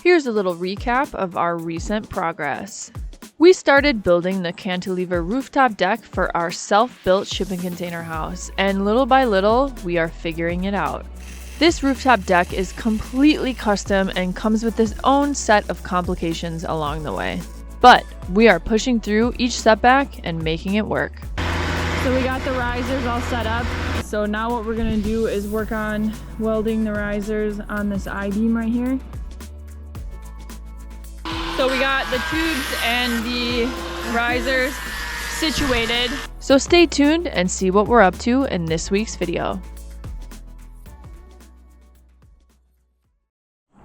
Here's a little recap of our recent progress. We started building the cantilever rooftop deck for our self-built shipping container house, and little by little, we are figuring it out. This rooftop deck is completely custom and comes with its own set of complications along the way. But we are pushing through each setback and making it work. So we got the risers all set up. So now what we're gonna do is work on welding the risers on this I-beam right here. So we got the tubes and the risers situated. So stay tuned and see what we're up to in this week's video.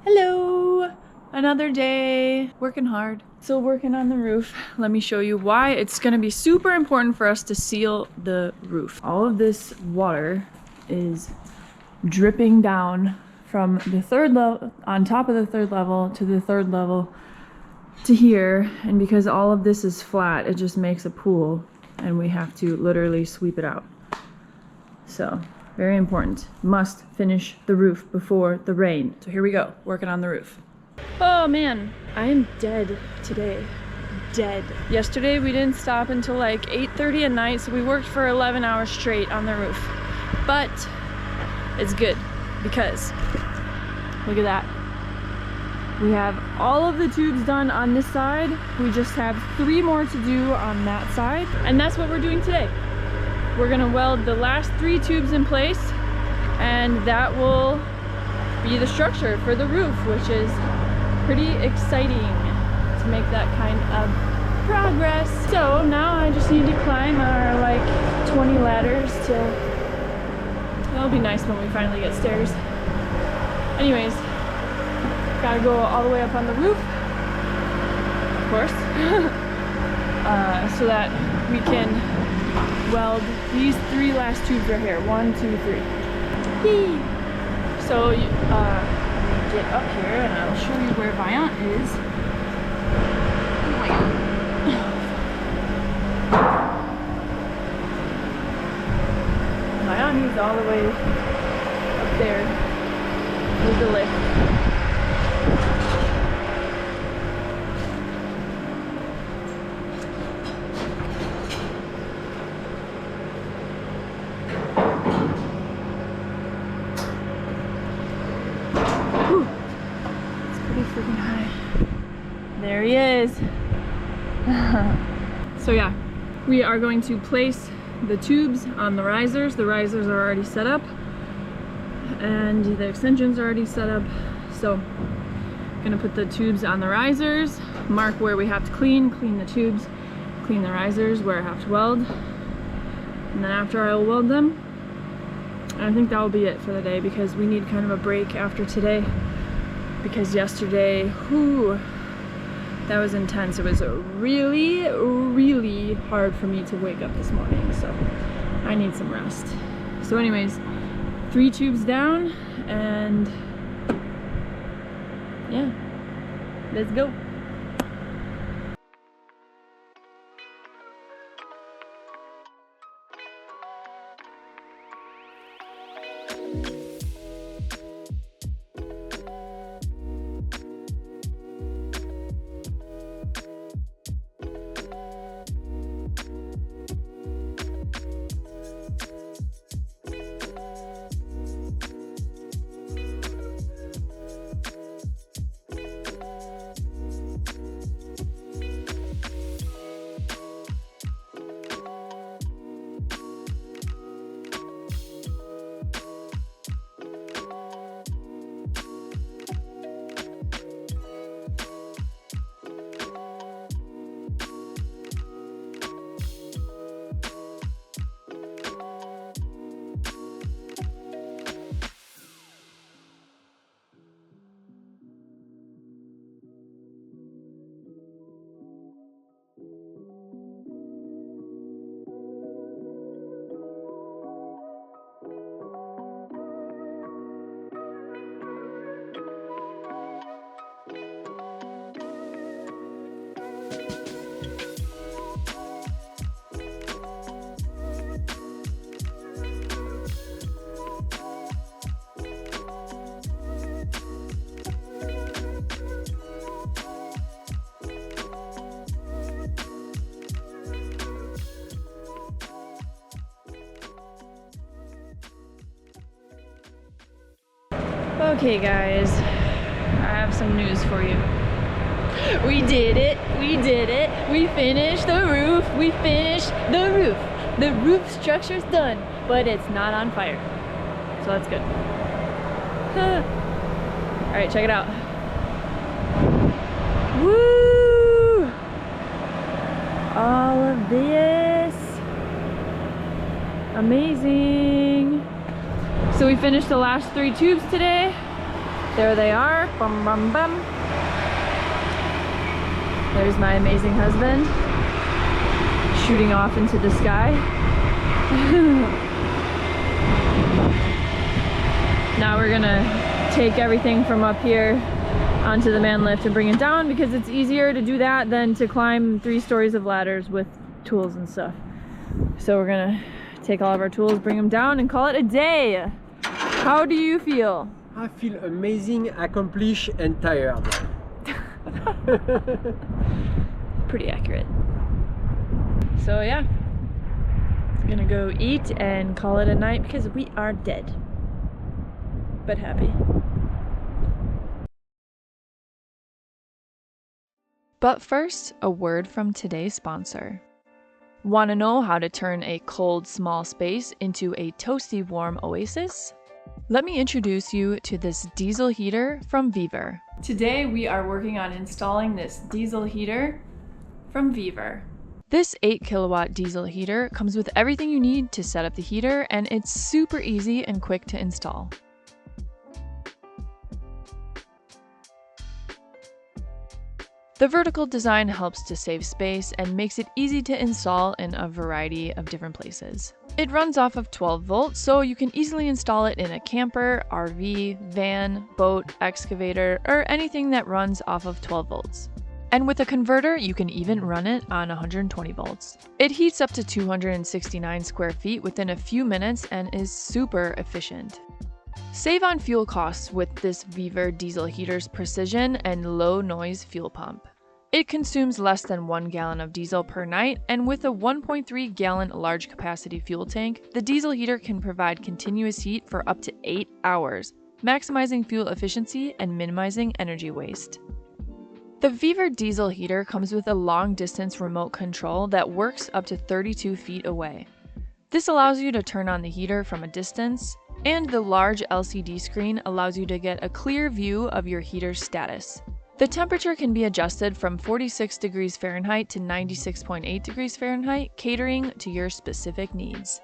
Hello, another day, working hard. Still working on the roof. Let me show you why it's gonna be super important for us to seal the roof. All of this water is dripping down from the third level, on top of the third level to the third level to here, and because all of this is flat, it just makes a pool and we have to literally sweep it out. So very important, must finish the roof before the rain. So here we go, working on the roof. Oh man, I am dead today, dead. Yesterday we didn't stop until like 8:30 at night, so we worked for 11 hours straight on the roof. But it's good because look at that. We have all of the tubes done on this side. We just have 3 more to do on that side. And that's what we're doing today. We're gonna weld the last 3 tubes in place, and that will be the structure for the roof, which is pretty exciting to make that kind of progress. So now I just need to climb our like 20 ladders till, that'll be nice when we finally get stairs. Anyways, gotta go all the way up on the roof, of course, so that we can weld these 3 last tubes right here. 1, 2, 3. Yay! So let me get up here and I'll show you where Viant is. Oh my god. Viant is all the way up there with the lift. There he is. So yeah, we are going to place the tubes on the risers. The risers are already set up and the extensions are already set up. So I'm gonna put the tubes on the risers, mark where we have to clean the tubes, clean the risers where I have to weld, and then after I will weld them. And I think that will be it for the day because we need kind of a break after today, because yesterday, whew, that was intense. It was really, really hard for me to wake up this morning, so I need some rest. So anyways, 3 tubes down, and yeah, let's go. Okay guys, I have some news for you. We did it, we did it. We finished the roof, we finished the roof. The roof structure's done, but it's not on fire. So that's good. All right, check it out. Woo! All of this. Amazing. So we finished the last 3 tubes today. There they are. Bum, bum, bum. There's my amazing husband shooting off into the sky. Now we're gonna take everything from up here onto the man lift and bring it down, because it's easier to do that than to climb 3 stories of ladders with tools and stuff. So we're gonna take all of our tools, bring them down, and call it a day. How do you feel? I feel amazing, accomplished, and tired. Pretty accurate. So yeah, gonna go eat and call it a night because we are dead, but happy. But first, a word from today's sponsor. Want to know how to turn a cold, small space into a toasty, warm oasis? Let me introduce you to this diesel heater from VEVOR. Today we are working on installing this diesel heater from VEVOR. This 8 kilowatt diesel heater comes with everything you need to set up the heater, and it's super easy and quick to install. The vertical design helps to save space and makes it easy to install in a variety of different places. It runs off of 12 volts, so you can easily install it in a camper, RV, van, boat, excavator, or anything that runs off of 12 volts. And with a converter, you can even run it on 120 volts. It heats up to 269 square feet within a few minutes and is super efficient. Save on fuel costs with this VEVOR diesel heater's precision and low noise fuel pump. It consumes less than 1 gallon of diesel per night, and with a 1.3 gallon large capacity fuel tank, the diesel heater can provide continuous heat for up to 8 hours, maximizing fuel efficiency and minimizing energy waste. The VEVOR diesel heater comes with a long-distance remote control that works up to 32 feet away. This allows you to turn on the heater from a distance, and the large LCD screen allows you to get a clear view of your heater's status. The temperature can be adjusted from 46 degrees Fahrenheit to 96.8 degrees Fahrenheit, catering to your specific needs.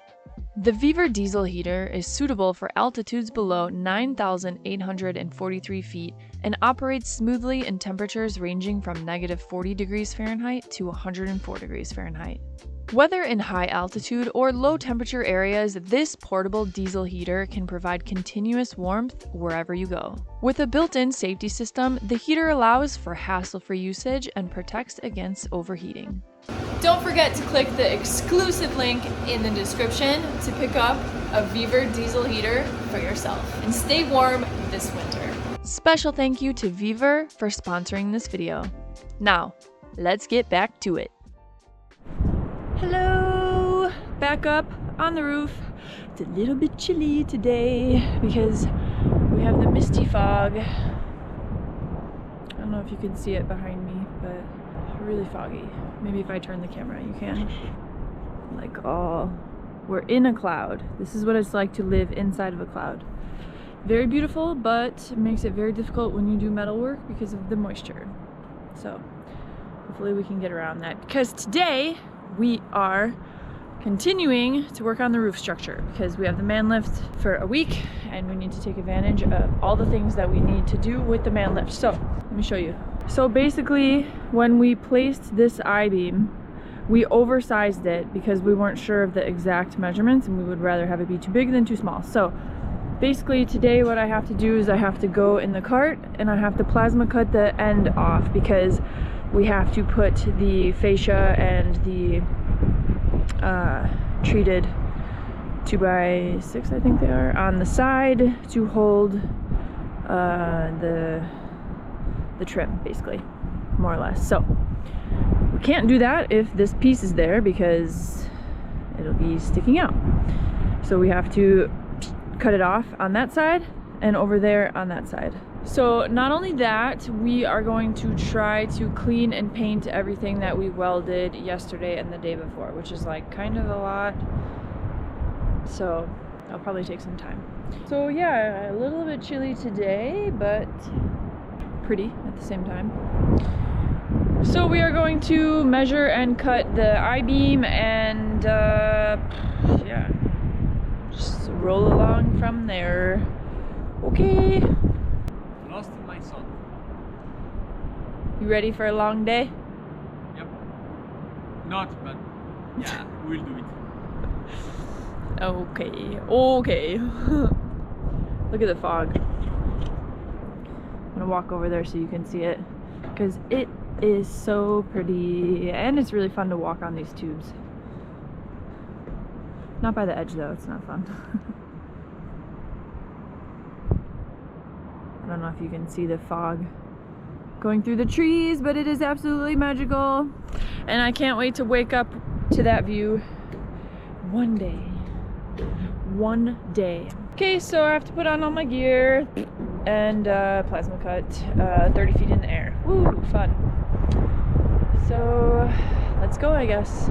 The VEVOR diesel heater is suitable for altitudes below 9,843 feet and operates smoothly in temperatures ranging from -40 degrees Fahrenheit to 104 degrees Fahrenheit. Whether in high altitude or low temperature areas, this portable diesel heater can provide continuous warmth wherever you go. With a built-in safety system, the heater allows for hassle-free usage and protects against overheating. Don't forget to click the exclusive link in the description to pick up a VEVOR diesel heater for yourself and stay warm this winter. Special thank you to VEVOR for sponsoring this video. Now, let's get back to it. Hello! Back up on the roof. It's a little bit chilly today because we have the misty fog. I don't know if you can see it behind me, but really foggy. Maybe if I turn the camera, you can. Like, oh, we're in a cloud. This is what it's like to live inside of a cloud. Very beautiful, but it makes it very difficult when you do metal work because of the moisture. So hopefully we can get around that, because today we are continuing to work on the roof structure because we have the man lift for a week and we need to take advantage of all the things that we need to do with the man lift. So let me show you. So basically, when we placed this I-beam, we oversized it because we weren't sure of the exact measurements and we would rather have it be too big than too small. So basically today what I have to do is I have to go in the cart and I have to plasma cut the end off because we have to put the fascia and the treated 2x6, I think they are, on the side to hold the trim, basically, more or less. So we can't do that if this piece is there because it'll be sticking out. So we have to cut it off on that side and over there on that side. So not only that, we are going to try to clean and paint everything that we welded yesterday and the day before, which is like kind of a lot. So that'll probably take some time. So yeah, a little bit chilly today, but pretty at the same time. So we are going to measure and cut the I-beam and yeah, just roll along from there. Okay. Lost my son. You ready for a long day? Yep. Not, but yeah, we'll do it. Okay, okay. Look at the fog. I'm gonna walk over there so you can see it, because it is so pretty and it's really fun to walk on these tubes. Not by the edge though, it's not fun. I don't know if you can see the fog going through the trees, but it is absolutely magical. And I can't wait to wake up to that view one day. One day. Okay, so I have to put on all my gear and plasma cut 30 feet in the air. Woo, fun. So let's go, I guess.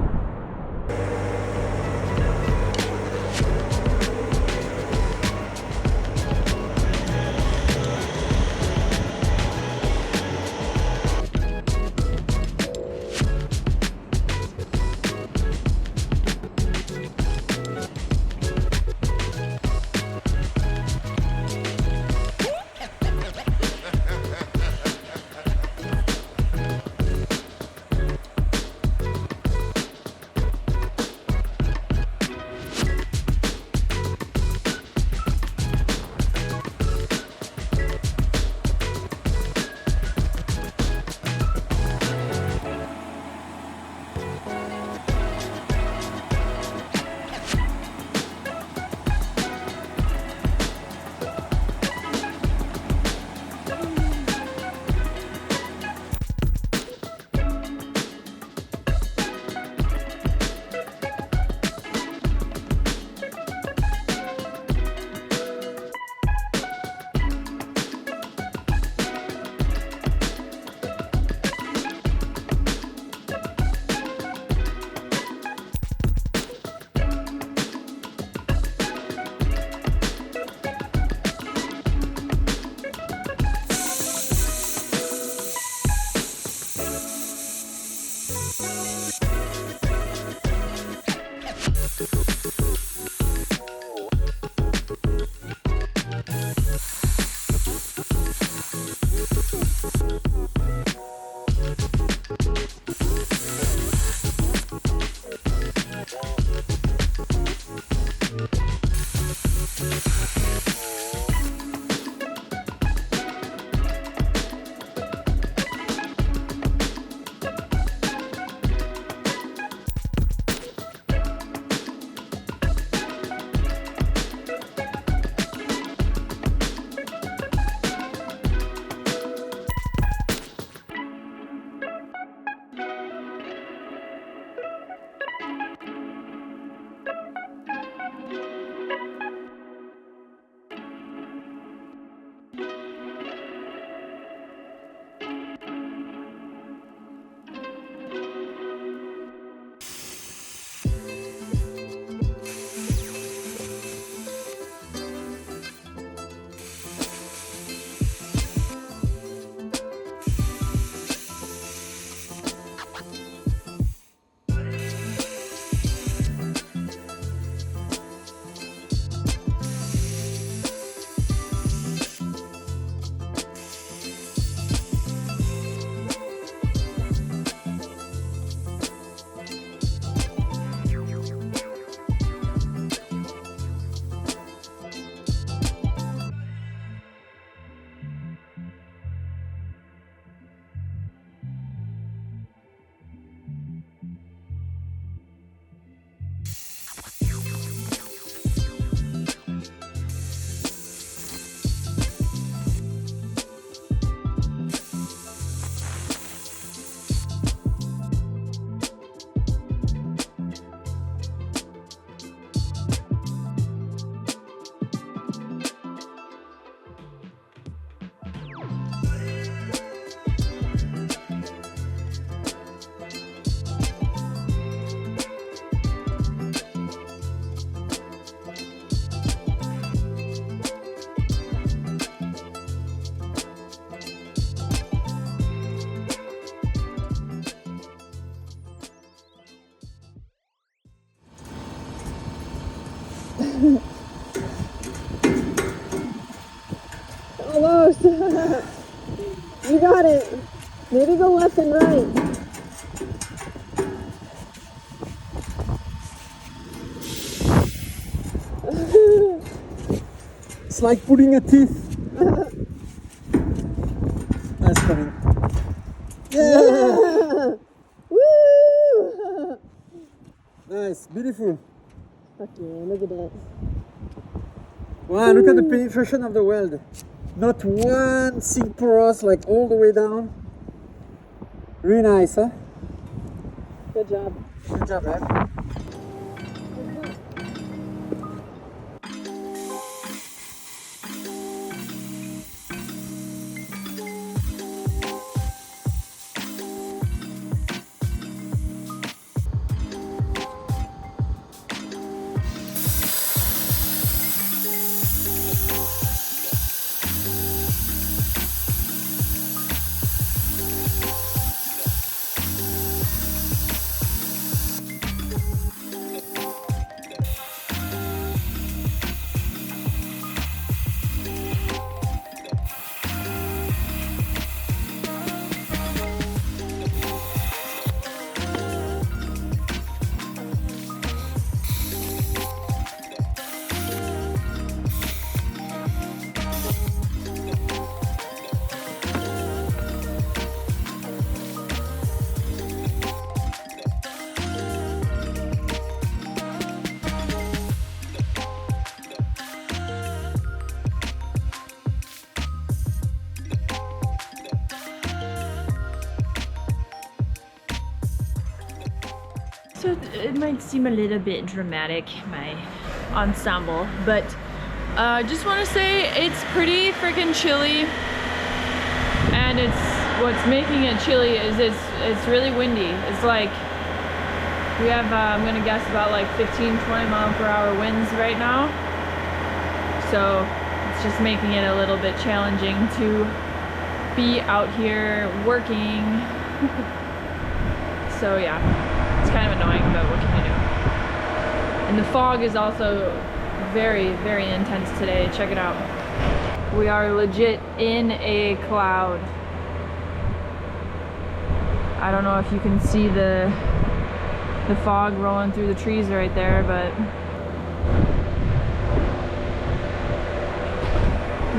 Almost. You got it. Maybe go left and right. It's like pulling a teeth. Nice coming. Yeah! Woo! Nice, beautiful. Fuck yeah, look at that. Wow, look at the penetration of the weld. Not one sink porous, like all the way down. Really nice, huh? Good job. Good job, man. So it might seem a little bit dramatic, my ensemble, but just want to say it's pretty freaking chilly, and what's making it chilly is it's really windy. It's like we have I'm gonna guess about like 15-20 mile per hour winds right now, so it's just making it a little bit challenging to be out here working. So yeah, it's kind of annoying, but what can you do? And the fog is also very, very intense today. Check it out. We are legit in a cloud. I don't know if you can see the fog rolling through the trees right there, but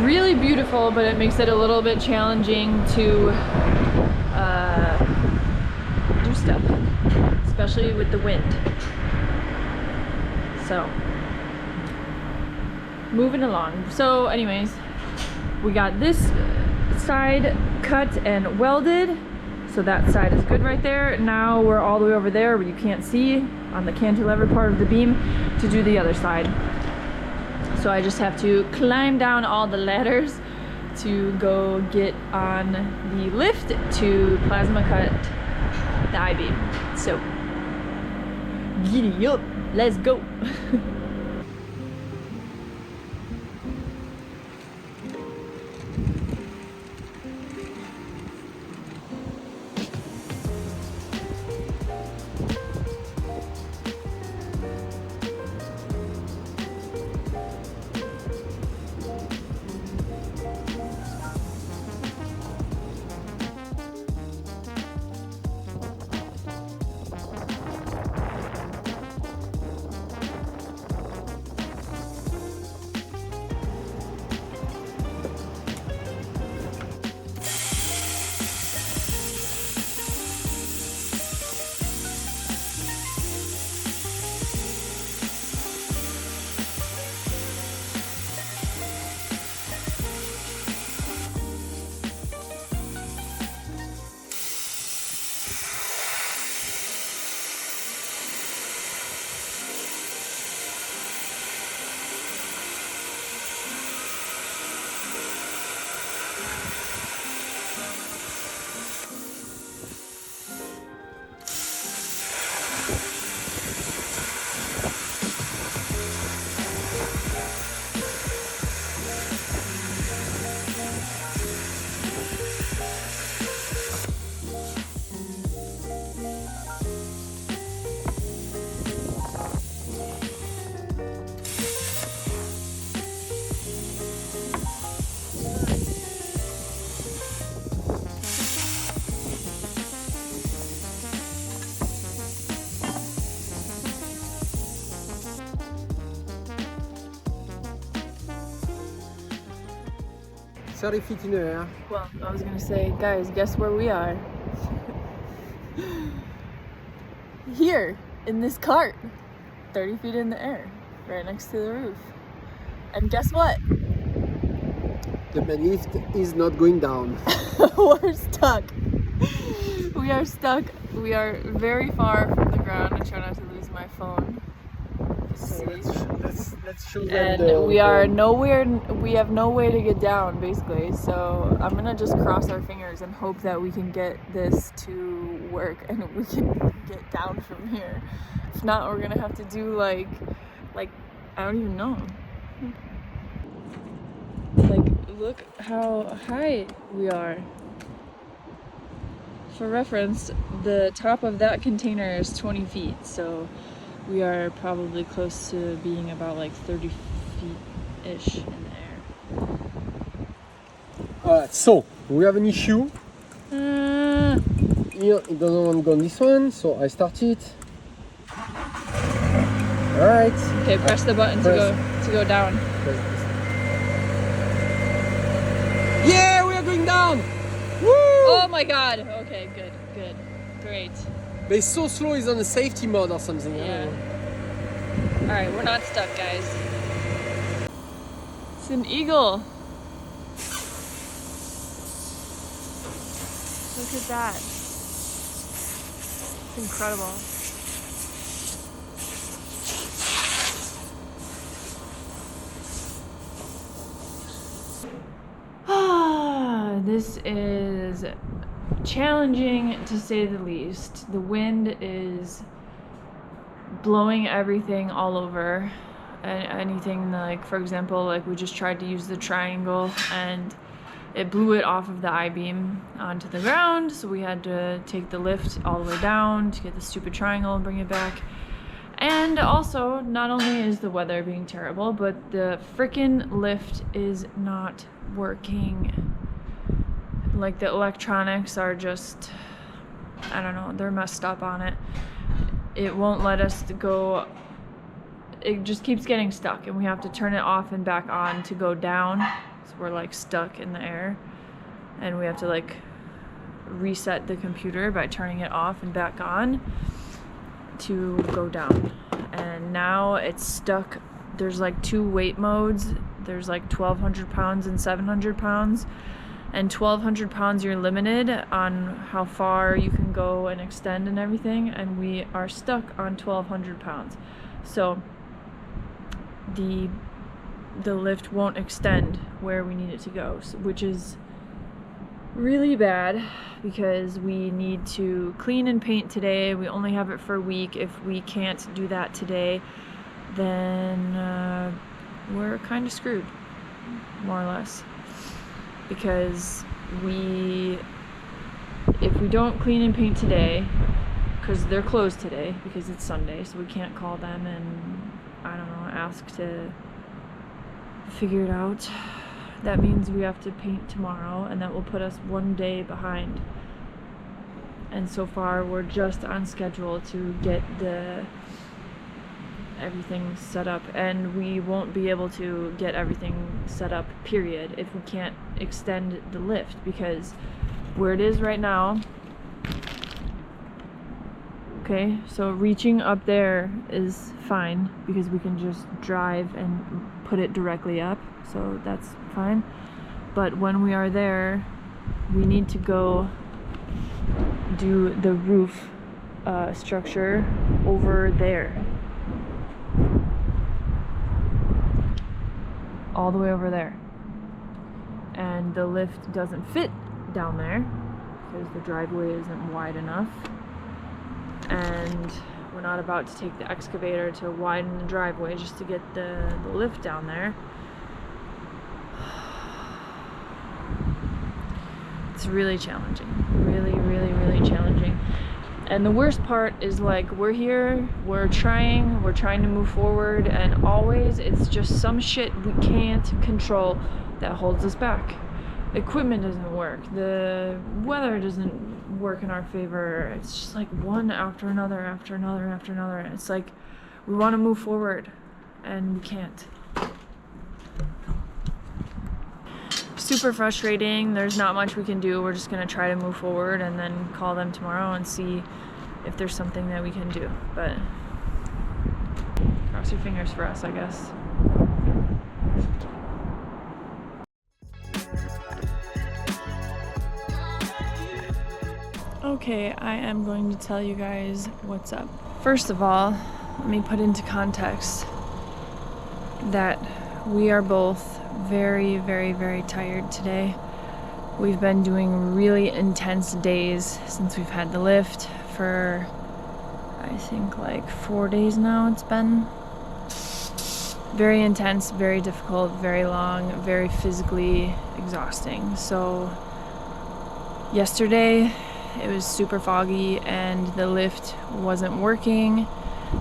really beautiful, but it makes it a little bit challenging to do stuff, especially with the wind. So moving along. So anyways, we got this side cut and welded, so that side is good right there. Now we're all the way over there where you can't see on the cantilever part of the beam to do the other side. So I just have to climb down all the ladders to go get on the lift to plasma cut the I-beam. So giddy up, let's go. 30 feet in the air. Well, I was gonna say, guys, guess where we are? Here, in this cart, 30 feet in the air, right next to the roof. And guess what? The lift is not going down. We're stuck. We are stuck. We are very far from the ground. I try not to lose my phone. So let's show them And we are nowhere, we have no way to get down basically, so I'm gonna just cross our fingers and hope that we can get this to work and we can get down from here. If not, we're gonna have to do like I don't even know. Like, look how high we are. For reference, the top of that container is 20 feet, so we are probably close to being about like 30 feet-ish in the air. Alright, so we have an issue. Here it doesn't want to go on this one, so I start it. Alright. Okay, press the button to go down. Yeah, we are going down! Woo! Oh my god! Okay, good, great. But it's so slow, it's on a safety mode or something. Yeah. Alright, we're not stuck, guys. It's an eagle. Look at that. It's incredible. This is challenging to say the least. The wind is blowing everything all over, and anything like, for example, like we just tried to use the triangle and it blew it off of the I-beam onto the ground, so we had to take the lift all the way down to get the stupid triangle and bring it back. And also, not only is the weather being terrible, but the frickin' lift is not working. Like, the electronics are just, I don't know, they're messed up on it. It won't let us go, it just keeps getting stuck, and we have to turn it off and back on to go down. So we're like stuck in the air, and we have to like reset the computer by turning it off and back on to go down. And now it's stuck. There's like 2 weight modes. There's like 1,200 pounds and 700 pounds. And 1,200 pounds, you're limited on how far you can go and extend and everything. And we are stuck on 1,200 pounds. So the lift won't extend where we need it to go, which is really bad because we need to clean and paint today. We only have it for a week. If we can't do that today, then we're kind of screwed, more or less, because if we don't clean and paint today, because they're closed today because it's Sunday, so we can't call them and, I don't know, ask to figure it out. That means we have to paint tomorrow, and that will put us 1 day behind. And so far we're just on schedule to get everything set up, and we won't be able to get everything set up, period, if we can't extend the lift, because where it is right now, okay, so reaching up there is fine because we can just drive and put it directly up, so that's fine. But when we are there, we need to go do the roof structure over there, all the way over there, and the lift doesn't fit down there because the driveway isn't wide enough, and we're not about to take the excavator to widen the driveway just to get the lift down there. It's really challenging, really challenging. And the worst part is, like, we're here, we're trying to move forward, and always it's just some shit we can't control that holds us back. Equipment doesn't work, the weather doesn't work in our favor. It's just like one after another after another after another. It's like we want to move forward and we can't. super frustrating. There's not much we can do. We're just gonna try to move forward and then call them tomorrow and see if there's something that we can do. But cross your fingers for us, I guess. Okay, I am going to tell you guys what's up. First of all, let me put into context that we are both very, very, very tired today. We've been doing really intense days since we've had the lift for, I think, like 4 days now it's been. Very intense, very difficult, very long, very physically exhausting. So yesterday it was super foggy and the lift wasn't working.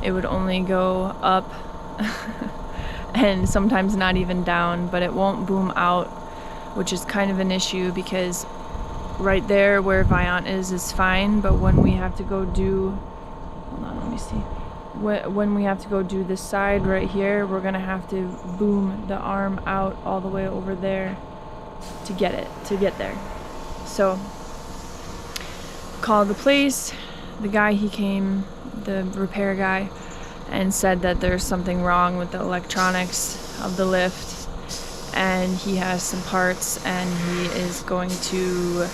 It would only go up and sometimes not even down, but it won't boom out, which is kind of an issue because right there where Viant is fine, but when we have to go do, hold on, let me see. When we have to go do this side right here, we're gonna have to boom the arm out all the way over there to get there. So called the place. The guy, he came, the repair guy, and said that there's something wrong with the electronics of the lift and he has some parts and he is going to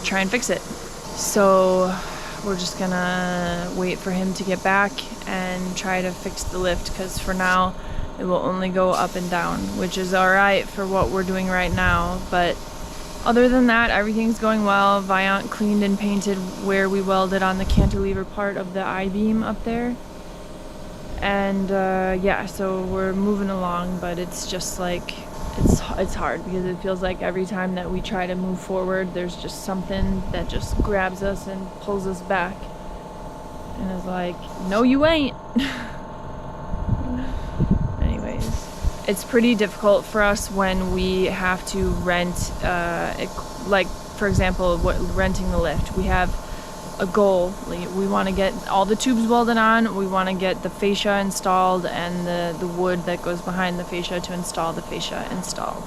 try and fix it. So we're just gonna wait for him to get back and try to fix the lift, because for now it will only go up and down, which is alright for what we're doing right now, but other than that, everything's going well. Viant cleaned and painted where we welded on the cantilever part of the I-beam up there. And yeah, so we're moving along, but it's just like, it's hard because it feels like every time that we try to move forward, there's just something that just grabs us and pulls us back. And is like, no you ain't. Anyways. It's pretty difficult for us when we have to rent, like for example, renting the lift. We have a goal. We want to get all the tubes welded on, we want to get the fascia installed and the wood that goes behind the fascia to install the fascia installed.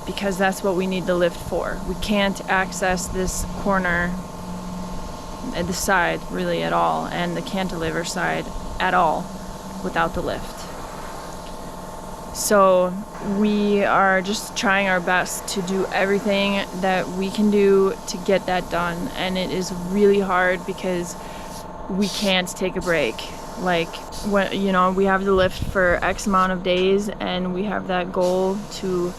Because that's what we need the lift for. We can't access this corner at the side really at all, and the cantilever side at all without the lift. So we are just trying our best to do everything that we can do to get that done, and it is really hard because we can't take a break. Like, when, you know, we have the lift for X amount of days and we have that goal to,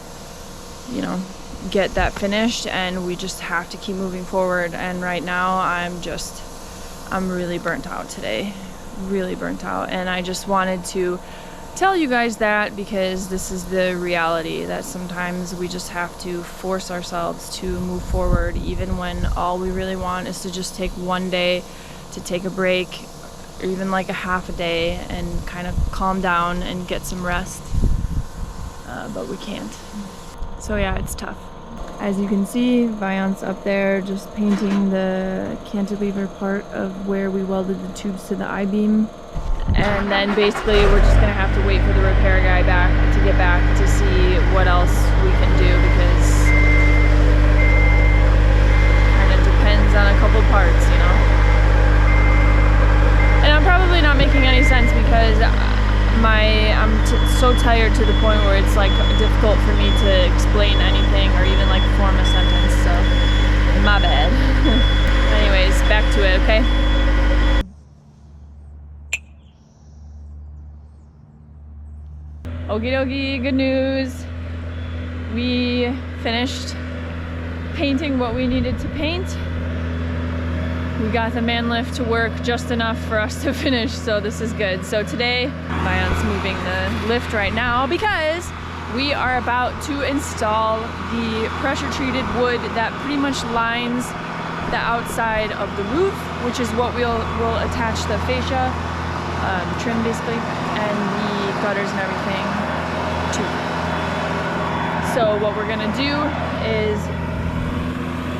you know, get that finished, and we just have to keep moving forward. And right now I'm really burnt out today, really burnt out, and I just wanted to tell you guys that because this is the reality, that sometimes we just have to force ourselves to move forward even when all we really want is to just take one day to take a break, or even like a half a day, and kind of calm down and get some rest, but we can't. So yeah, it's tough. As you can see, Viant's up there just painting the cantilever part of where we welded the tubes to the I-beam. And then basically we're just gonna have to wait for the repair guy to get back to see what else we can do, because it kind of depends on a couple parts, you know. And I'm probably not making any sense because I'm so tired to the point where it's like difficult for me to explain anything or even like form a sentence, so my bad. Anyways, back to it, okay? Okie dokie, good news. We finished painting what we needed to paint. We got the man lift to work just enough for us to finish, so this is good. So today, Viant's moving the lift right now because we are about to install the pressure treated wood that pretty much lines the outside of the roof, which is what we'll attach the fascia, trim basically, and the gutters and everything to. So what we're gonna do is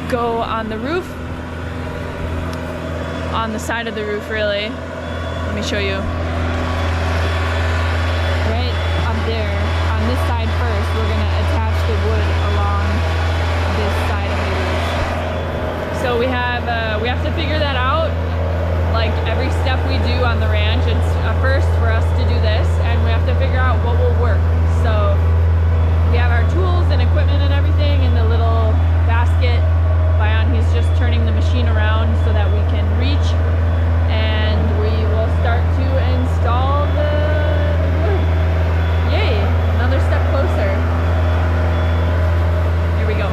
go on the roof, on the side of the roof really. Let me show you. Right up there, on this side to figure that out. Like every step we do on the ranch, it's a first for us to do this, and we have to figure out what will work. So we have our tools and equipment and everything in the little basket. Bayan, he's just turning the machine around so that we can reach, and we will start to install the wood. Yay, another step closer. Here we go.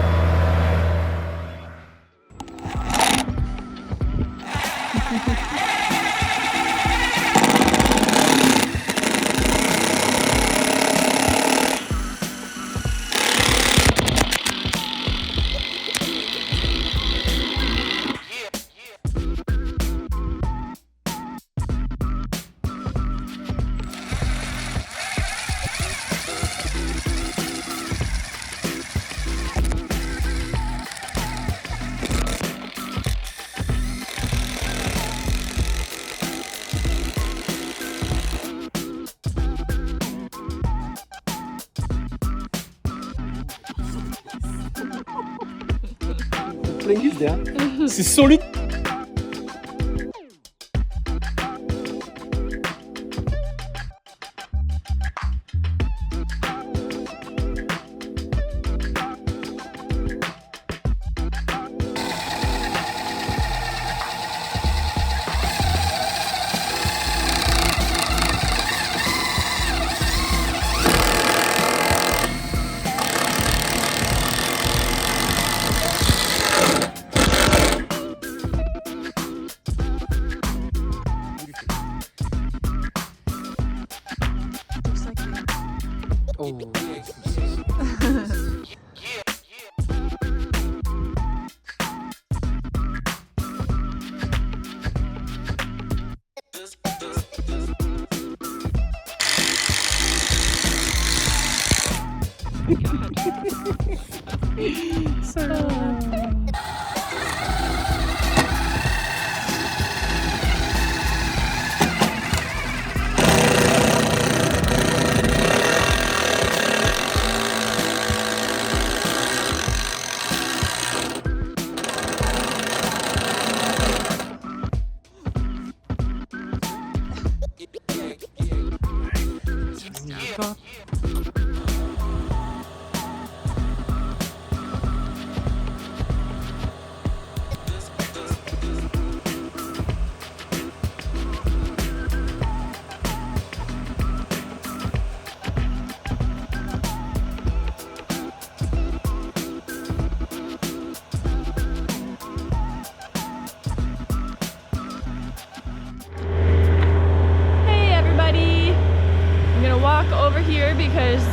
C'est solide. Because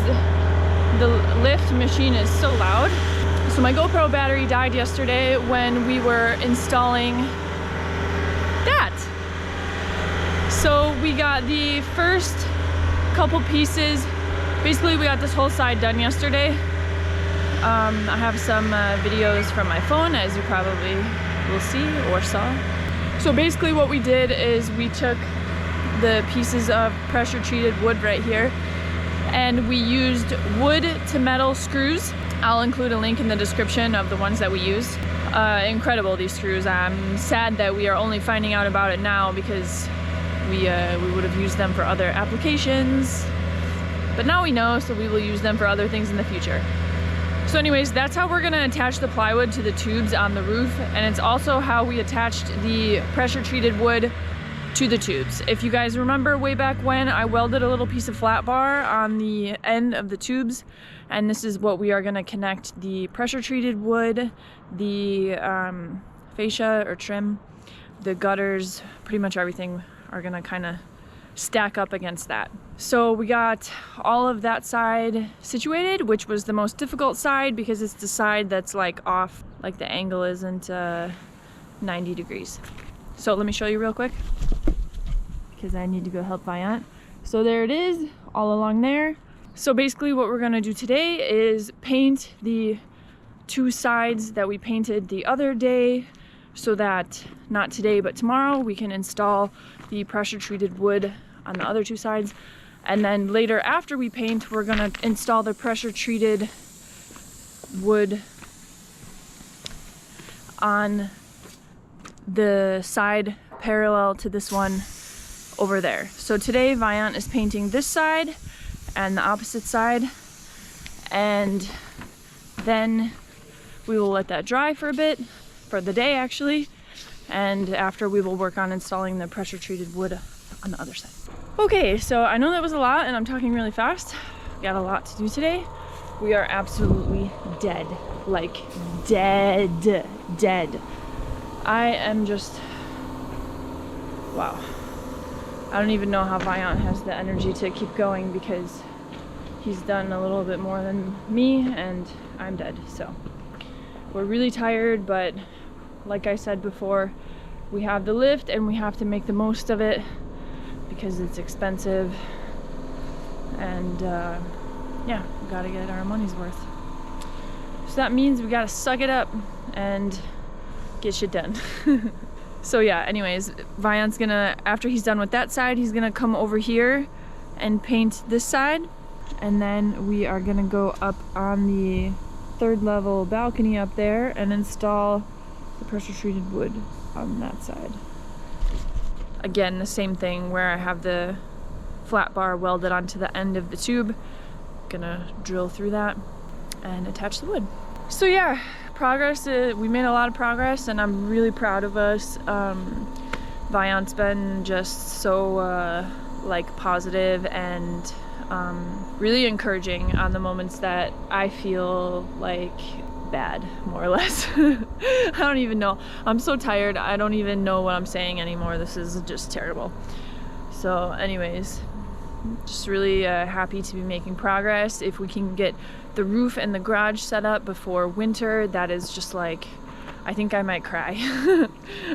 the lift machine is so loud. So my GoPro battery died yesterday when we were installing that. So we got the first couple pieces. Basically we got this whole side done yesterday. I have some videos from my phone, as you probably will see or saw. So basically what we did is we took the pieces of pressure treated wood right here, and we used wood to metal screws. I'll include a link in the description of the ones that we used. Incredible, these screws. I'm sad that we are only finding out about it now, because we would have used them for other applications. But now we know, so we will use them for other things in the future. So anyways, that's how we're gonna attach the plywood to the tubes on the roof, and it's also how we attached the pressure treated wood to the tubes. If you guys remember way back when, I welded a little piece of flat bar on the end of the tubes, and this is what we are gonna connect the pressure treated wood, the fascia or trim, the gutters, pretty much everything are gonna kind of stack up against that. So we got all of that side situated, which was the most difficult side because it's the side that's like off, like the angle isn't 90 degrees. So let me show you real quick, because I need to go help Viant. So there it is, all along there. So basically what we're gonna do today is paint the two sides that we painted the other day, so that not today but tomorrow we can install the pressure treated wood on the other two sides. And then later, after we paint, we're gonna install the pressure treated wood on the side parallel to this one over there. So today Viant is painting this side and the opposite side, and then we will let that dry for a bit, for the day actually, and after we will work on installing the pressure treated wood on the other side. Okay, so I know that was a lot and I'm talking really fast. Got a lot to do today. We are absolutely dead, like dead. I am just, wow. I don't even know how Viant has the energy to keep going, because he's done a little bit more than me and I'm dead. So we're really tired, but like I said before, we have the lift and we have to make the most of it because it's expensive, and yeah, we gotta get our money's worth. So that means we gotta suck it up and get shit done. So yeah, anyways, Viant's gonna, after he's done with that side, he's gonna come over here and paint this side, and then we are gonna go up on the 3rd level balcony up there and install the pressure treated wood on that side. Again, the same thing where I have the flat bar welded onto the end of the tube. Gonna drill through that and attach the wood. So yeah, progress, we made a lot of progress and I'm really proud of us. Viant's been just so like positive and really encouraging on the moments that I feel like bad, more or less. I don't even know. I'm so tired. I don't even know what I'm saying anymore. This is just terrible. So anyways, just really happy to be making progress. If we can get the roof and the garage set up before winter, that is just like, I think I might cry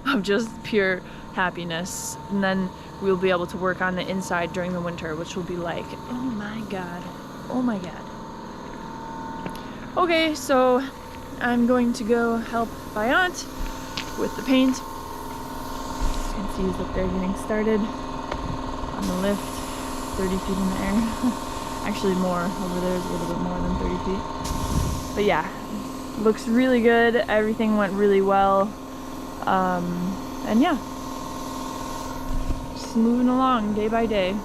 of just pure happiness. And then we'll be able to work on the inside during the winter, which will be like, oh my god, oh my god. Okay, so I'm going to go help Viant with the paint. You can see he's up there getting started on the lift, 30 feet in the air. Actually more, over there is a little bit more than 30 feet. But yeah, looks really good. Everything went really well. And yeah, just moving along day by day.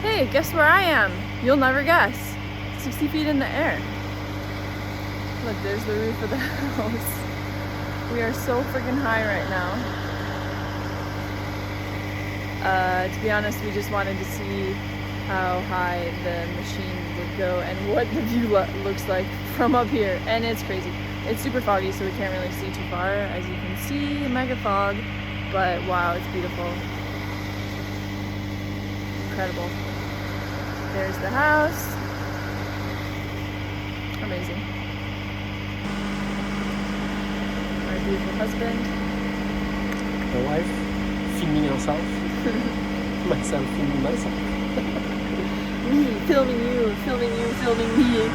Hey, guess where I am? You'll never guess. 60 feet in the air. Look, there's the roof of the house. We are so freaking high right now. To be honest, we just wanted to see how high the machine would go and what the view looks like from up here. And it's crazy. It's super foggy, so we can't really see too far. As you can see, mega fog. But wow, it's beautiful. Incredible. There's the house. Amazing. Our beautiful husband. My wife filming herself. Myself filming myself. Me filming you, filming me.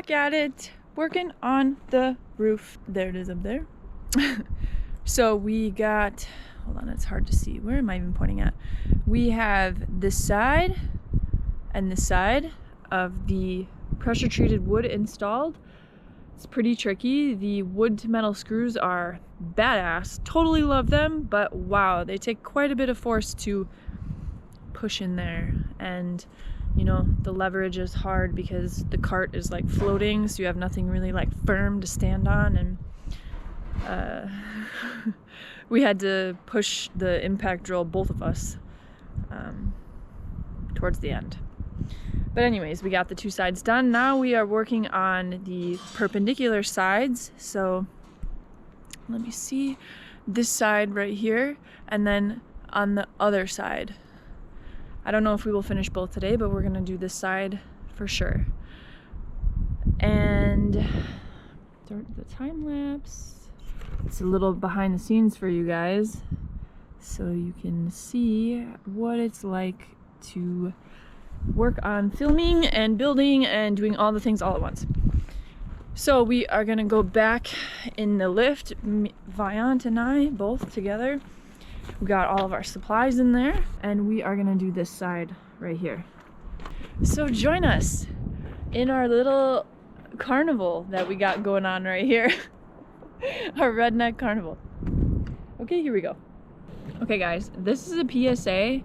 back at it, working on the roof. There it is up there. So we got, hold on, it's hard to see. Where am I even pointing at? We have this side and this side of the pressure treated wood installed. It's pretty tricky. The wood to metal screws are badass. Totally love them, but wow, they take quite a bit of force to push in there. And you know, the leverage is hard because the cart is like floating, so you have nothing really like firm to stand on. And we had to push the impact drill, both of us, towards the end. But anyways, we got the two sides done. Now we are working on the perpendicular sides. So let me see, this side right here, and then on the other side. I don't know if we will finish both today, but we're gonna do this side for sure. And the time lapse, it's a little behind the scenes for you guys, so you can see what it's like to work on filming and building and doing all the things all at once. So we are gonna go back in the lift, Viant and I both together. We got all of our supplies in there, and we are gonna do this side right here. So join us in our little carnival that we got going on right here. Our redneck carnival. Okay, here we go. Okay guys, this is a PSA.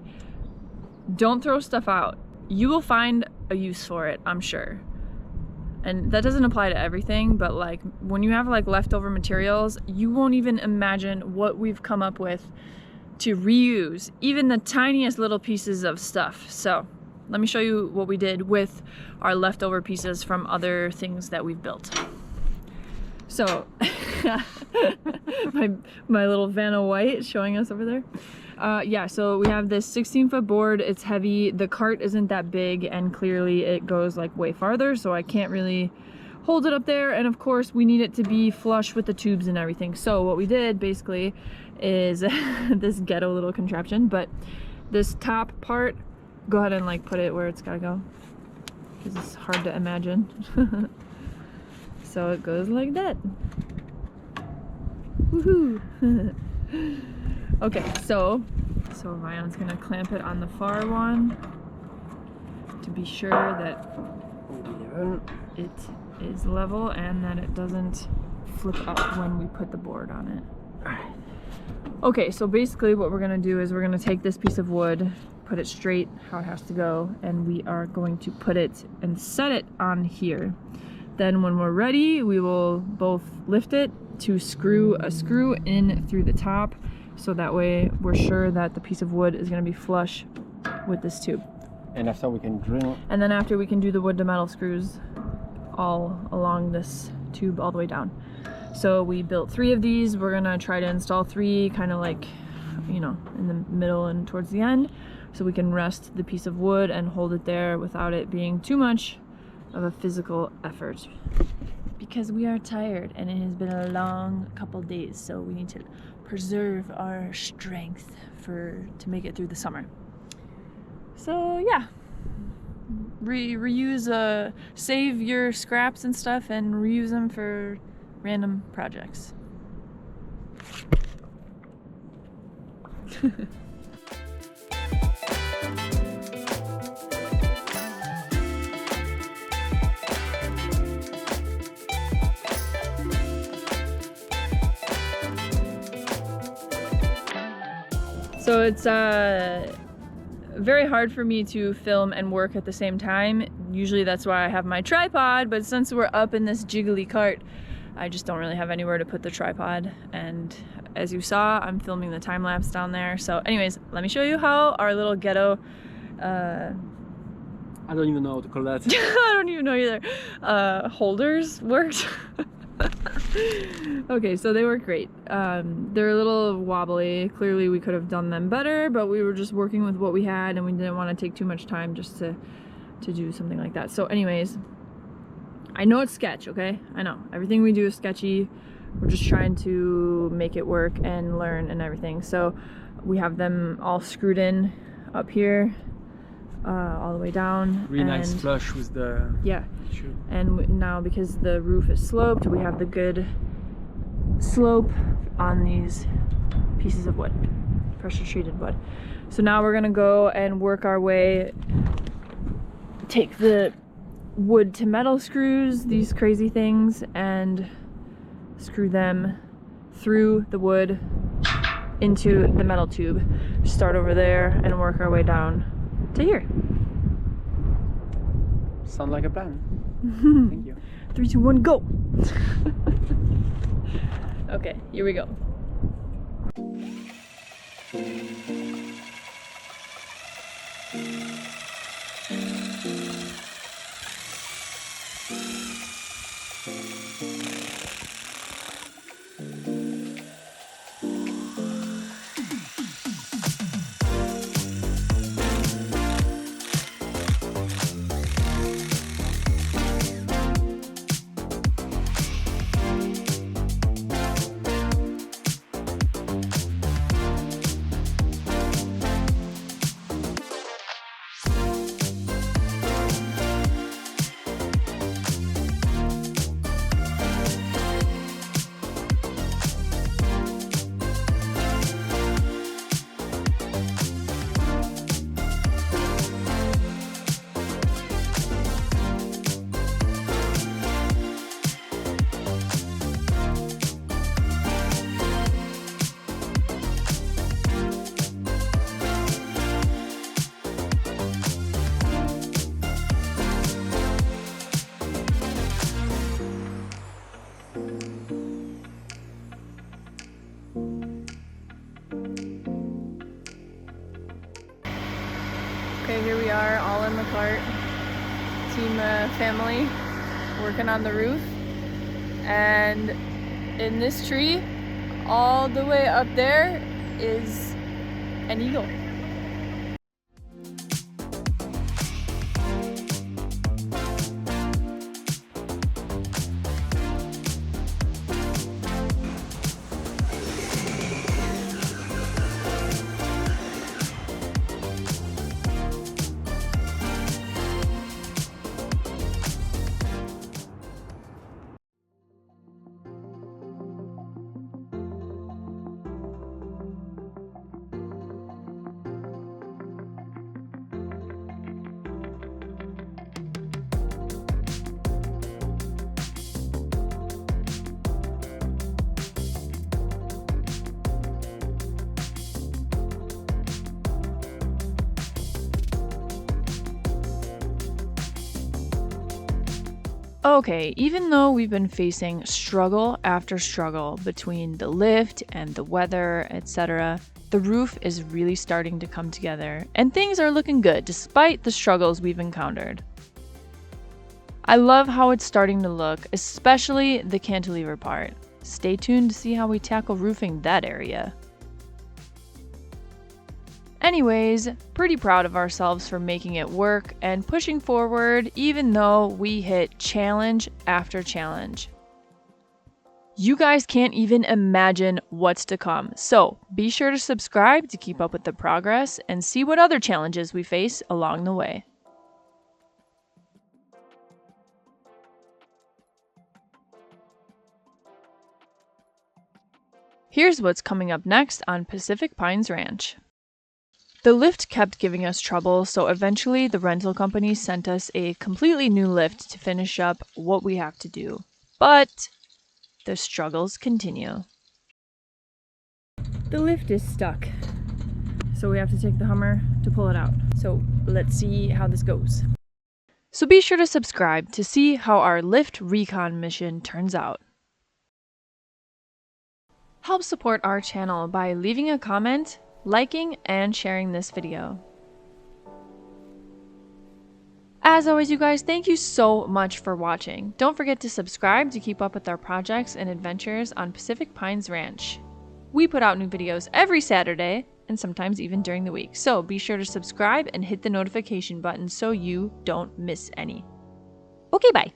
Don't throw stuff out. You will find a use for it, I'm sure. And that doesn't apply to everything, but like when you have like leftover materials, you won't even imagine what we've come up with to reuse even the tiniest little pieces of stuff. So let me show you what we did with our leftover pieces from other things that we've built. So my little Vanna White showing us over there. Yeah, so we have this 16-foot board. It's heavy. The cart isn't that big, and clearly it goes like way farther, so I can't really hold it up there. And of course we need it to be flush with the tubes and everything. So what we did basically is this ghetto little contraption, but this top part, go ahead and like put it where it's gotta go, because it's hard to imagine. So it goes like that. Woohoo! Okay, so Ryan's gonna clamp it on the far one to be sure that it is level and that it doesn't flip up when we put the board on it. Alright. Okay, so basically what we're gonna do is we're gonna take this piece of wood, put it straight how it has to go, and we are going to put it and set it on here. Then when we're ready, we will both lift it to screw a screw in through the top, so that way we're sure that the piece of wood is going to be flush with this tube. And after we can drill. And then after we can do the wood to metal screws all along this tube all the way down. So we built 3 of these. We're gonna try to install 3 kind of like, you know, in the middle and towards the end, so we can rest the piece of wood and hold it there without it being too much of a physical effort. Because we are tired and it has been a long couple days, so we need to preserve our strength to make it through the summer. So yeah, reuse, save your scraps and stuff and reuse them for random projects. So it's very hard for me to film and work at the same time. Usually that's why I have my tripod, but since we're up in this jiggly cart, I just don't really have anywhere to put the tripod. And as you saw, I'm filming the time lapse down there. So anyways, let me show you how our little ghetto, I don't even know how to call that. I don't even know either, holders worked. Okay, so they work great. They're a little wobbly. Clearly we could have done them better, but we were just working with what we had and we didn't want to take too much time just to do something like that. So anyways, I know it's sketch, okay? I know. Everything we do is sketchy. We're just trying to make it work and learn and everything. So we have them all screwed in up here. all the way down. Really nice and flush with the yeah, tube. and now because the roof is sloped, we have the good slope on these pieces of wood, pressure treated wood. So now we're gonna go and work our way, take the wood to metal screws, these crazy things, and screw them through the wood into the metal tube. Start over there and work our way down to here. Sound like a plan. Thank you. 3, 2, 1, go! Okay, here we go. Okay, here we are, all in the cart, team family, working on the roof. And in this tree, all the way up there is an eagle. Okay, even though we've been facing struggle after struggle between the lift and the weather, etc., the roof is really starting to come together, and things are looking good despite the struggles we've encountered. I love how it's starting to look, especially the cantilever part. Stay tuned to see how we tackle roofing that area. Anyways, pretty proud of ourselves for making it work and pushing forward even though we hit challenge after challenge. You guys can't even imagine what's to come, so be sure to subscribe to keep up with the progress and see what other challenges we face along the way. Here's what's coming up next on Pacific Pines Ranch. The lift kept giving us trouble, so eventually the rental company sent us a completely new lift to finish up what we have to do. But the struggles continue. The lift is stuck, so we have to take the Hummer to pull it out. So let's see how this goes. So be sure to subscribe to see how our lift recon mission turns out. Help support our channel by leaving a comment, liking, and sharing this video. As always, you guys, thank you so much for watching. Don't forget to subscribe to keep up with our projects and adventures on Pacific Pines Ranch. We put out new videos every Saturday, and sometimes even during the week, so be sure to subscribe and hit the notification button so you don't miss any. Okay, bye.